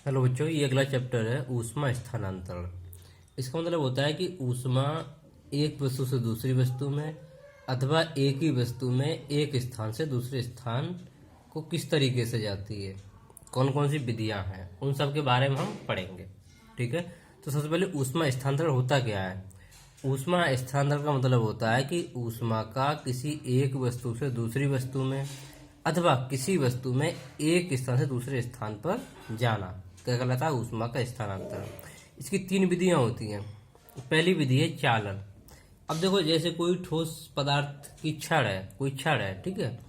Hello बच्चों, ये अगला चैप्टर है ऊष्मा स्थानांतरण। इसका मतलब होता है कि ऊष्मा एक वस्तु से दूसरी वस्तु में अथवा एक ही वस्तु में एक स्थान से दूसरे स्थान को किस तरीके से जाती है, कौन कौन सी विधियां हैं, उन सब के बारे में हम पढ़ेंगे। ठीक है, तो सबसे पहले ऊष्मा स्थानांतरण होता क्या है। ऊष्मा स्थानांतरण का मतलब होता है कि ऊष्मा का किसी एक वस्तु से दूसरी वस्तु में अथवा किसी वस्तु में एक स्थान से दूसरे स्थान पर जाना क्या कहलाता है, ऊष्मा का स्थानांतरण। इसकी तीन विधियां होती हैं। पहली विधि है चालन। अब देखो, जैसे कोई ठोस पदार्थ की छड़ है, कोई छड़ है, ठीक है,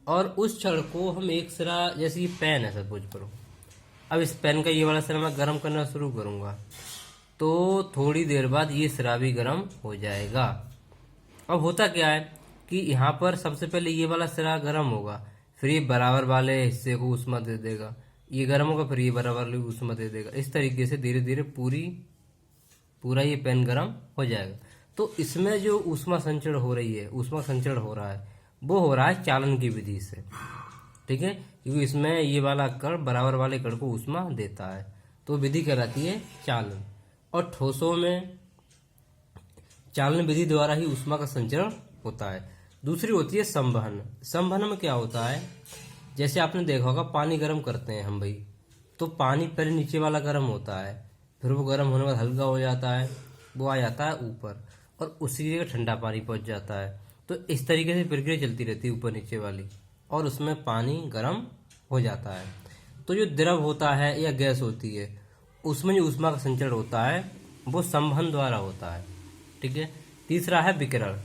और उस छड़ को हम एक सिरा, जैसे ये पेन है सपोज करो, अब इस पेन का ये वाला सिरा मैं गर्म करना शुरू करूंगा तो थोड़ी देर बाद ये सिरा भी गर्म हो जाएगा। अब होता क्या है कि यहाँ पर सबसे पहले ये वाला सिरा गर्म होगा, फिर ये बराबर वाले हिस्से को ऊष्मा दे देगा, ये गर्म होगा, फिर ये बराबर वाले ऊष्मा दे देगा। इस तरीके से धीरे धीरे पूरा ये पेन गर्म हो जाएगा। तो इसमें जो ऊष्मा संचरण हो रही है, ऊष्मा संचरण हो रहा है, वो हो रहा है चालन की विधि से। ठीक है, क्योंकि इसमें ये वाला कण बराबर वाले कण को ऊष्मा देता है, तो विधि कहलाती है चालन। और ठोसों में चालन विधि द्वारा ही ऊष्मा का संचरण होता है। दूसरी होती है संवहन। संवहन में क्या होता है, जैसे आपने देखा होगा पानी गर्म करते हैं हम भाई, तो पानी पहले नीचे वाला गर्म होता है, फिर वो गर्म होने के बाद हल्का हो जाता है, वो आ जाता है ऊपर, और उसी जगह ठंडा पानी पहुंच जाता है। तो इस तरीके से प्रक्रिया चलती रहती है ऊपर नीचे वाली, और उसमें पानी गर्म हो जाता है। तो जो द्रव होता है या गैस होती है, उसमें जो ऊष्मा का संचरण होता है वो संवहन द्वारा होता है। ठीक है। तीसरा है विकिरण।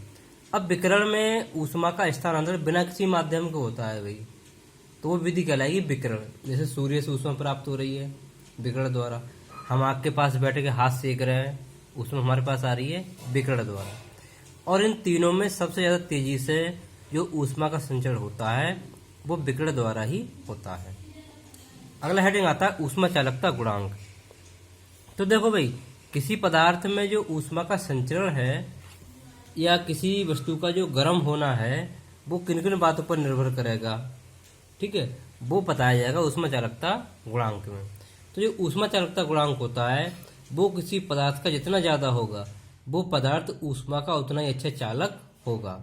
अब विकिरण में ऊष्मा का स्थानांतरण बिना किसी माध्यम के होता है भाई, तो वो विधि कहलाएगी विकिरण। जैसे सूर्य से ऊष्मा प्राप्त हो रही है विकिरण द्वारा, हम आग के पास बैठ के हाथ सेक रहे हैं, ऊष्मा हमारे पास आ रही है विकिरण द्वारा। और इन तीनों में सबसे ज्यादा तेजी से जो ऊष्मा का संचरण होता है वो विकिरण द्वारा ही होता है। अगला हेडिंग आता है ऊष्मा चालकता गुणांक। तो देखो भाई, किसी पदार्थ में जो ऊष्मा का संचरण है या किसी वस्तु का जो गर्म होना है वो किन किन बातों पर निर्भर करेगा, ठीक है, वो बताया जाएगा ऊष्मा चालकता गुणांक में। तो जो ऊष्मा चालकता गुणांक होता है वो किसी पदार्थ का जितना ज्यादा होगा वो पदार्थ ऊष्मा का उतना ही अच्छा चालक होगा।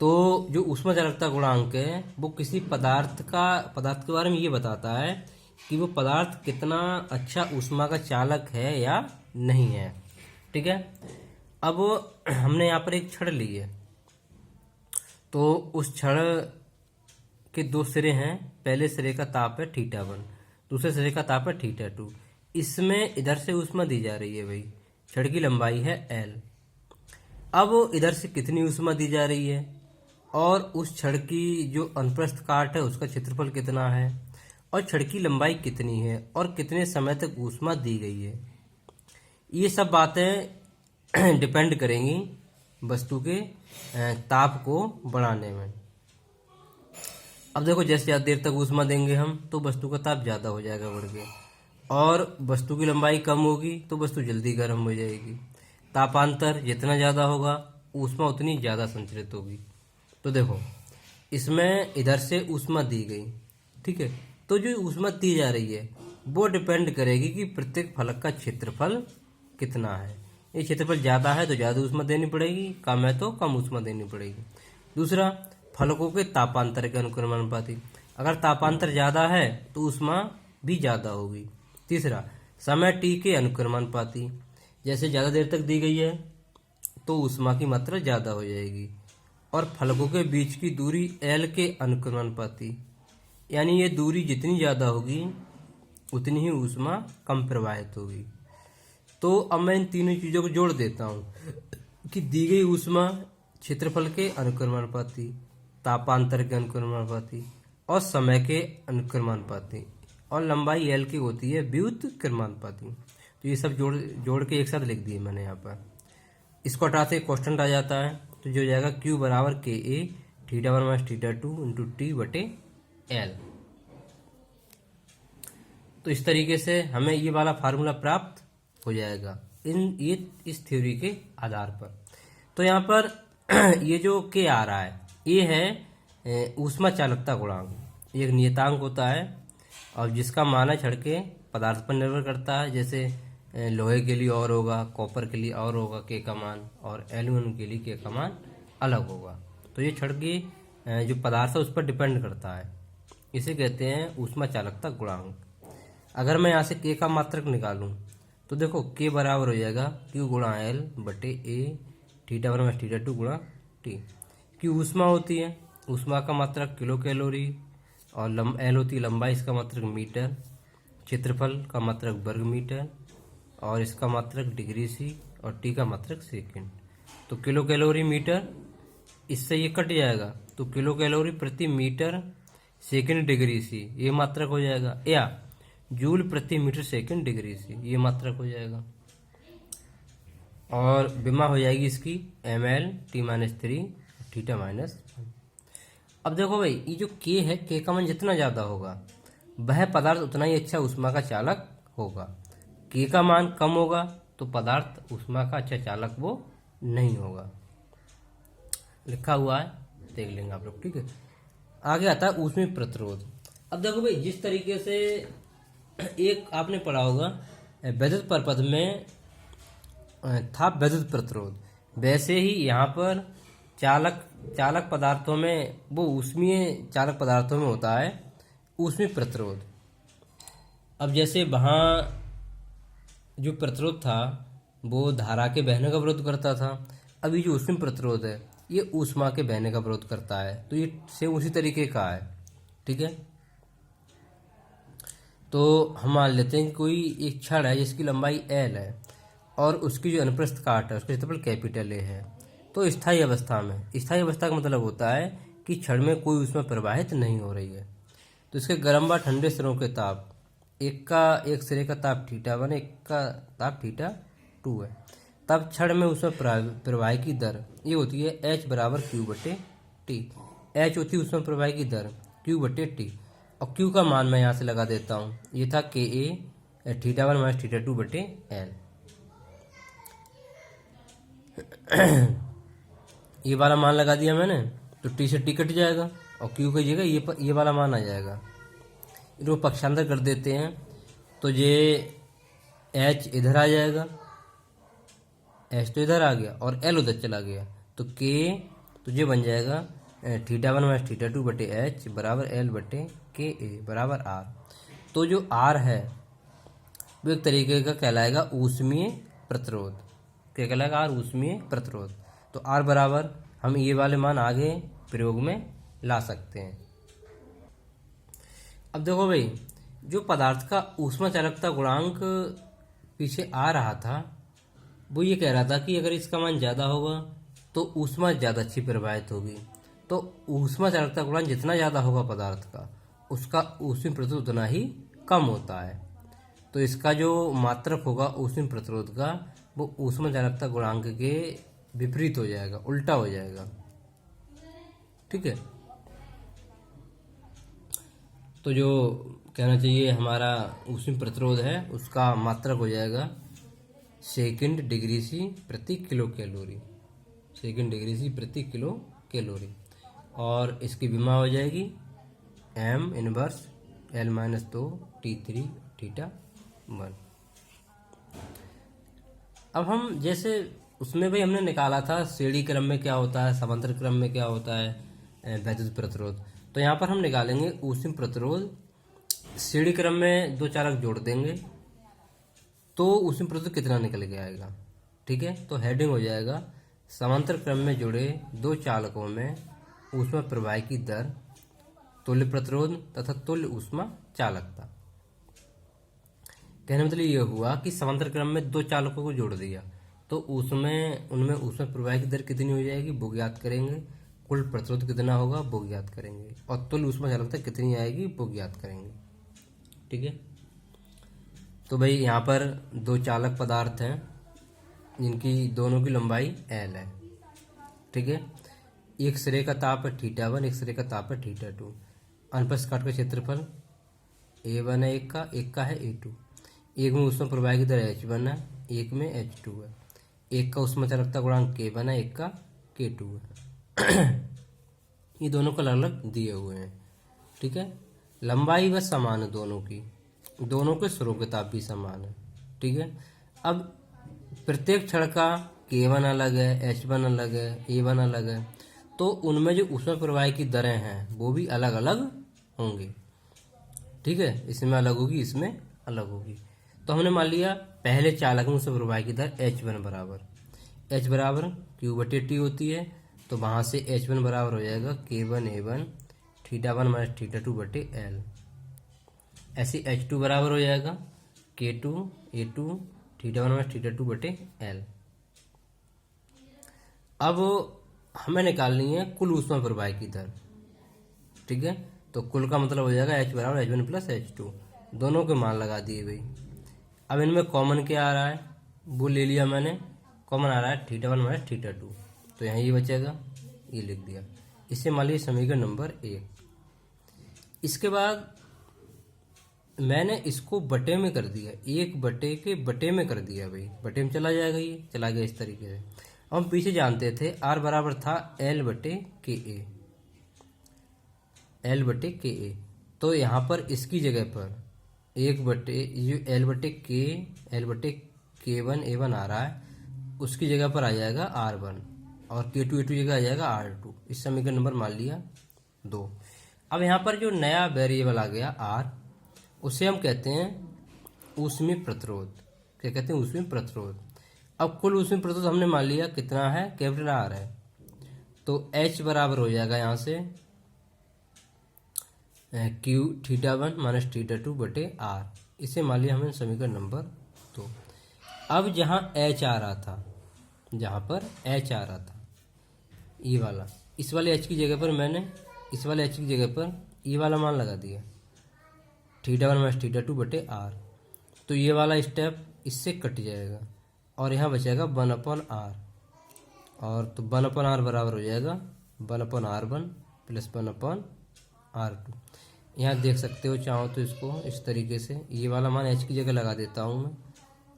तो जो ऊष्मा चालकता गुणांक है वो किसी पदार्थ के बारे में ये बताता है कि वो पदार्थ कितना अच्छा ऊष्मा का चालक है या नहीं है। ठीक है। अब हमने यहाँ पर एक छड़ ली है, तो उस छड़ के दो सिरे हैं। पहले सिरे का ताप है θ1, दूसरे सिरे का ताप है θ2। इसमें इधर से ऊष्मा दी जा रही है भाई, छड़ की लंबाई है L। अब इधर से कितनी ऊष्मा दी जा रही है और उस छड़ की जो अनुप्रस्थ काट है उसका क्षेत्रफल कितना है और छड़ की लंबाई कितनी है और कितने समय तक ऊष्मा दी गई है, ये सब बातें डिपेंड करेंगी वस्तु के ताप को बढ़ाने में। अब देखो, जैसे ज़्यादा देर तक ऊष्मा देंगे हम तो वस्तु का ताप ज़्यादा हो जाएगा बढ़ के, और वस्तु की लंबाई कम होगी तो वस्तु जल्दी गर्म हो जाएगी। तापांतर जितना ज़्यादा होगा ऊष्मा उतनी ज़्यादा संचरित होगी। तो देखो, इसमें इधर से ऊष्मा दी गई, ठीक है, तो जो ऊष्मा दी जा रही है वो डिपेंड करेगी कि प्रत्येक फलक का क्षेत्रफल कितना है। ये क्षेत्रफल ज़्यादा है तो ज़्यादा ऊष्मा देनी पड़ेगी, कम है तो कम ऊष्मा देनी पड़ेगी। दूसरा, फलकों के तापांतर के अनुक्रमानुपाती, अगर तापांतर ज़्यादा है तो ऊष्मा भी ज़्यादा होगी। तीसरा, समय t के अनुक्रमानुपाती, जैसे ज़्यादा देर तक दी गई है तो ऊष्मा की मात्रा ज़्यादा हो जाएगी। और फलकों के बीच की दूरी L के अनुक्रमानुपाती, यानी ये दूरी जितनी ज़्यादा होगी उतनी ही ऊष्मा कम प्रवाहित होगी। तो अब मैं इन तीनों चीज़ों को जोड़ देता हूँ कि दी गई ऊष्मा क्षेत्रफल के अनुक्रमानुपाती, तापांतर के अनुक्रमानुपाती और समय के अनुक्रमानुपाती, और लंबाई L की होती है व्युत्क्रमानुपाती। तो ये सब जोड़ के एक साथ लिख दिए मैंने यहाँ पर। इसको हटाते ही कांस्टेंट आ जाता है, तो जो जाएगा Q बराबर KA θ1 - θ2 × T/L। तो इस तरीके से हमें ये वाला फार्मूला प्राप्त हो जाएगा इस थ्योरी के आधार पर। तो यहाँ पर ये जो K आ रहा है ये है ऊष्मा चालकता गुणांक, ये एक नियतांक होता है और जिसका मान है छड़ के पदार्थ पर निर्भर करता है। जैसे लोहे के लिए और होगा, कॉपर के लिए और होगा के का मान, और एल्यूमिनियम के लिए के का मान अलग होगा। तो ये छड़ की जो पदार्थ है उस पर डिपेंड करता है। इसे कहते हैं ऊष्मा चालकता गुणांक। अगर मैं यहाँ से के का मात्रक निकालूं तो देखो के बराबर हो जाएगा क्यू गुणा एल बटे A theta one minus theta two गुणा टी। क्यू ऊष्मा होती है, ऊष्मा का मात्रक किलो कैलोरी, और एल होती है लंबाई, इसका मात्रक मीटर, क्षेत्रफल का मात्रक वर्ग मीटर, और इसका मात्रक डिग्री सी, और टी का मात्रक सेकंड। तो किलो कैलोरी मीटर, इससे ये कट जाएगा तो किलो कैलोरी प्रति मीटर सेकंड डिग्री सी ये मात्रक हो जाएगा, या जूल प्रति मीटर सेकंड डिग्री सी ये मात्रक हो जाएगा। और विमा हो जाएगी इसकी M L T minus three theta minus. अब देखो भाई, ये जो के है, के का मान जितना ज़्यादा होगा वह पदार्थ उतना ही अच्छा ऊष्मा का चालक होगा। के का मान कम होगा तो पदार्थ ऊष्मा का अच्छा चालक वो नहीं होगा। लिखा हुआ है, देख लेंगे आप लोग, ठीक है। आगे आता है ऊष्मीय प्रतिरोध। अब देखो भाई, जिस तरीके से एक आपने पढ़ा होगा वैद्युत परपथ में था वैद्युत प्रतिरोध, वैसे ही यहाँ पर चालक पदार्थों में, वो ऊष्मीय चालक पदार्थों में होता है ऊष्मीय प्रतिरोध। अब जैसे वहाँ जो प्रतिरोध था वो धारा के बहने का विरोध करता था, अभी जो ऊष्मीय प्रतिरोध है ये ऊष्मा के बहने का विरोध करता है। तो ये सेम उसी तरीके का है, ठीक है। तो हम मान लेते हैं कि कोई एक छड़ है जिसकी लंबाई एल है और उसकी जो अनुप्रस्थ काट है उसका क्षेत्रफल कैपिटल ए है। तो स्थायी अवस्था का मतलब होता है कि छड़ में कोई ऊष्मा प्रवाहित नहीं हो रही है। तो इसके गर्म व ठंडे सिरों के ताप, एक सिरे का ताप थीटा वन, एक का ताप थीटा टू है। तब छड़ में ऊष्मा प्रवाह की दर ये होती है एच बराबर क्यू बटे टी। एच होती है ऊष्मा प्रवाह की दर, क्यू बटे टी, और क्यू का मान मैं यहाँ से लगा देता हूँ, ये था K A theta one minus theta two बटे एल। ये वाला मान लगा दिया मैंने, तो टी से टी कट जाएगा और क्यू की जगह ये वाला मान आ जाएगा। इनको पक्षांतर कर देते हैं तो ये एच इधर आ जाएगा, एच तो इधर आ गया और एल उधर चला गया, तो के तो ये बन जाएगा theta one minus theta two बटे एच बराबर एल बटे के ए बराबर आर। तो जो आर है वो एक तरीके का कहलाएगा ऊष्मीय प्रतिरोध। क्या कहलाएगा? आर ऊष्मीय प्रतिरोध। तो आर बराबर हम ये वाले मान आगे प्रयोग में ला सकते हैं। अब देखो भाई, जो पदार्थ का ऊष्मा चालकता गुणांक पीछे आ रहा था वो ये कह रहा था कि अगर इसका मान ज़्यादा होगा तो ऊष्मा ज़्यादा अच्छी प्रवाहित होगी। तो ऊष्मा चालकता गुणांक जितना ज़्यादा होगा पदार्थ का, उसका ऊष्मीय प्रतिरोध उतना ही कम होता है। तो इसका जो मात्रक होगा ऊष्मीय प्रतिरोध का, वो ऊष्मा चालकता गुणांक के विपरीत हो जाएगा, उल्टा हो जाएगा। ठीक है, तो जो कहना चाहिए हमारा ऊष्मीय प्रतिरोध है उसका मात्रक हो जाएगा सेकंड डिग्री सी प्रति kilocalorie, second degree C प्रति किलो कैलोरी। और इसकी विमा हो जाएगी एम इनवर्स एल माइनस दो टी थ्री थीटा वन। अब हम जैसे उसमें भाई हमने निकाला था श्रेणी क्रम में क्या होता है, समांतर क्रम में क्या होता है वैद्युत प्रतिरोध, तो यहाँ पर हम निकालेंगे ऊष्मीय प्रतिरोध। श्रेणी क्रम में दो चालक जोड़ देंगे तो ऊष्मीय प्रतिरोध कितना निकल के आएगा। ठीक है, तो हेडिंग हो जाएगा समांतर क्रम में जुड़े दो चालकों में ऊष्मा प्रवाह की दर, तुल्य प्रतिरोध तथा तुल्य ऊष्मा चालकता। कहने मतलब यह हुआ कि समांतर क्रम में दो चालकों को जोड़ दिया तो उनमें ऊष्मा प्रवाह की दर कितनी हो जाएगी वो ज्ञात करेंगे, कुल प्रतिरोध कितना होगा वो ज्ञात करेंगे, और तुल्य ऊष्मा चालकता कितनी आएगी वो ज्ञात करेंगे। ठीक है, तो भाई यहाँ पर दो चालक पदार्थ हैं जिनकी दोनों की लंबाई एल है। ठीक है, एक सिरे का ताप है थीटा वन, एक सिरे का ताप है थीटा टू। अनुप्रस्थ काट का क्षेत्रफल ए वन है, एक का है ए टू। एक में ऊष्मा प्रवाह की दर एच वन है, एक में एच टू है। एक का ऊष्मा चालकता गुणांक के वन है, एक का के टू है। ये दोनों को अलग अलग दिए हुए हैं। ठीक है, लंबाई बस समान है दोनों की, दोनों के स्रों के ताप भी समान है। ठीक है, अब प्रत्येक क्षण का K1 अलग है, H1 अलग है, A1 अलग है, तो उनमें जो ऊष्मा प्रवाह की दरें हैं वो भी अलग अलग होंगी। ठीक है, इसमें अलग होगी, इसमें अलग होगी। तो हमने मान लिया पहले चालक में ऊष्मा प्रवाह की दर H1 बराबर Q/T होती है, तो वहाँ से H1 बराबर हो जाएगा K1A1 θ1 - θ2/L। ऐसे H2 बराबर हो जाएगा K2A2 θ1 - θ2/L। अब हमें निकालनी है कुल ऊष्मा प्रवाह की दर। ठीक है, तो कुल का मतलब हो जाएगा H बराबर H1 + H2, दोनों के मान लगा दिए भाई। अब इनमें कॉमन क्या आ रहा है वो ले लिया मैंने, कॉमन आ रहा है θ1 - θ2, तो यहाँ ये बचेगा, ये लिख दिया। इससे मान लीजिए समीकरण नंबर 1। इसके बाद मैंने इसको बटे में कर दिया, 1/बटे में कर दिया भाई, बटे में चला जाएगा, ये चला गया इस तरीके से। हम पीछे जानते थे R बराबर था L/KA, L/KA, तो यहाँ पर इसकी जगह पर 1/L/K1A1 आ रहा है, उसकी जगह पर आ जाएगा R1 और K2A2 जगह आ जाएगा R2। इस समीकरण नंबर मान लिया 2। अब यहाँ पर जो नया वेरिएबल आ गया R, उसे हम कहते हैं ऊष्मीय प्रतिरोध। क्या कहते हैं? ऊष्मीय प्रतिरोध। अब कुल ऊष्मीय प्रतिरोध हमने मान लिया कितना है, कैपिटल R है, तो H बराबर हो जाएगा यहाँ से Q θ1 - θ2/R। इसे मान लिया हमने समीकरण नंबर 2। अब जहाँ H आ रहा था, जहाँ पर H आ रहा था, ये वाला, इस वाले H की जगह पर मैंने इस वाले H की जगह पर ये वाला मान लगा दिया θ1 - θ2/R। तो ये वाला स्टेप इससे कट जाएगा और यहाँ बचेगा 1/R, और तो 1/R बराबर हो जाएगा 1/R1 + 1/R2। यहाँ देख सकते हो, चाहो तो इसको इस तरीके से ये वाला मान H की जगह लगा देता हूँ मैं,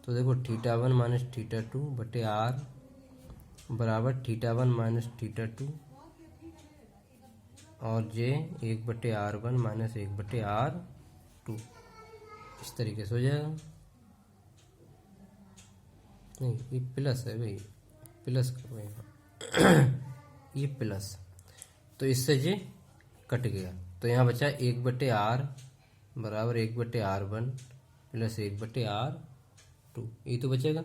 तो देखो θ1 - θ2/R बराबर θ1 - θ2 और J 1/R1 - 1/R2, इस तरीके से हो जाएगा। नहीं, ये प्लस है भाई, प्लस करो यहाँ ये प्लस, तो इससे J कट गया, तो यहाँ बचा 1/R बराबर 1/R1 + 1/R2, ये तो बचेगा।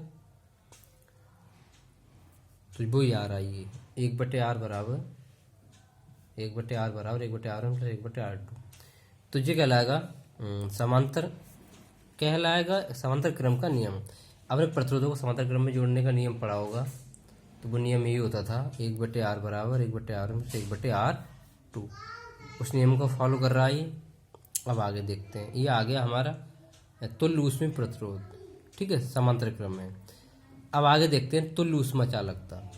तो वो ही आ रहा है, ये 1/R बराबर 1/R1 + 1/R2, तो ये कहलाएगा समांतर, कहलाएगा समांतर क्रम का नियम। आपने प्रतिरोधों को समांतर क्रम में जोड़ने का नियम पढ़ा होगा, तो वो नियम यही होता था 1/R बराबर 1/R1 + 1/R2। उस नियम को फॉलो कर रहा है ये। अब आगे देखते हैं, ये आ गया हमारा तुल्य ऊष्मीय प्रतिरोध। ठीक है, समांतर क्रम में। अब आगे देखते हैं तुल्य ऊष्मा चालकता।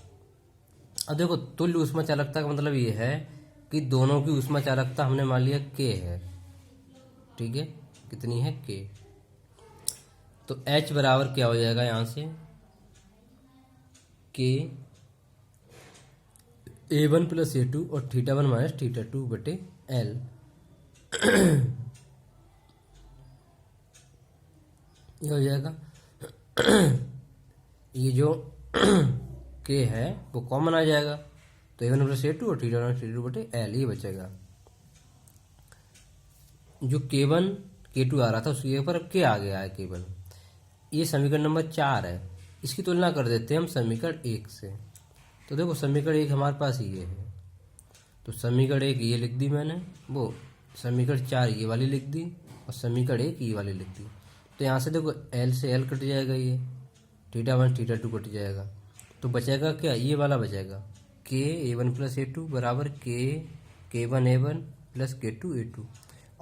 अब देखो, तुल्य ऊष्मा चालकता का मतलब ये है कि दोनों की ऊष्मा चालकता हमने मान लिया K है। ठीक है, कितनी है? K। तो H बराबर क्या हो जाएगा यहाँ से, K A1 + A2 और θ1 - θ2/L। ये हो जाएगा ये जो K है वो कॉमन आ जाएगा, तो A1 + A2 और θ1 - θ2/L ये बचेगा। जो K1 K2 आ रहा था उसकी जगह पर अब K आ गया है केवल। ये समीकरण नंबर 4 है। इसकी तुलना कर देते हैं हम समीकरण 1 से। तो देखो, समीकरण 1 हमारे पास ये है, तो समीकरण 1 ये लिख दी मैंने, वो समीकरण 4 ये वाली लिख दी और समीकरण 1 ये वाली लिख दी। तो यहाँ से देखो L से L कट जाएगा, ये θ1 θ2 कट जाएगा, तो बचेगा क्या, ये वाला बचेगा K A1 + A2 बराबर K1A1 + K2A2।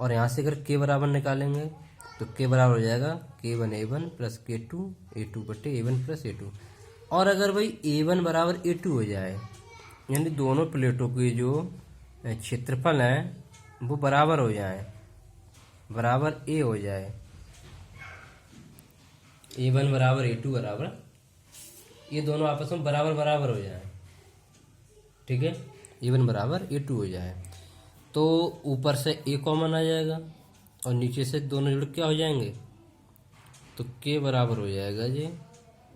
और यहाँ से अगर K बराबर निकालेंगे तो K बराबर हो जाएगा K1A1 + K2A2/A1 + A2। और अगर भाई A1 बराबर A2 हो जाए, यानी दोनों प्लेटों के जो क्षेत्रफल हैं वो बराबर हो जाए, बराबर A हो जाए, A1 बराबर A2 बराबर, ये दोनों आपस में बराबर बराबर हो जाए। ठीक है, A1 बराबर A2 हो जाए, तो ऊपर से ए कॉमन आ जाएगा और नीचे से दोनों जुड़ क्या हो जाएंगे, तो के बराबर हो जाएगा जी,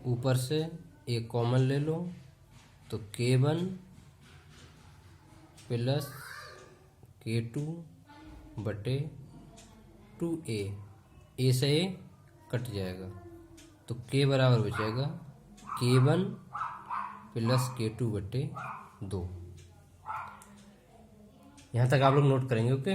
ऊपर से ए कॉमन ले लो तो K1 प्लस K2 बटे 2A, ए से ए कट जाएगा तो K बराबर बचेगा K1 प्लस K2 बटे 2। यहाँ तक आप लोग नोट करेंगे, ओके।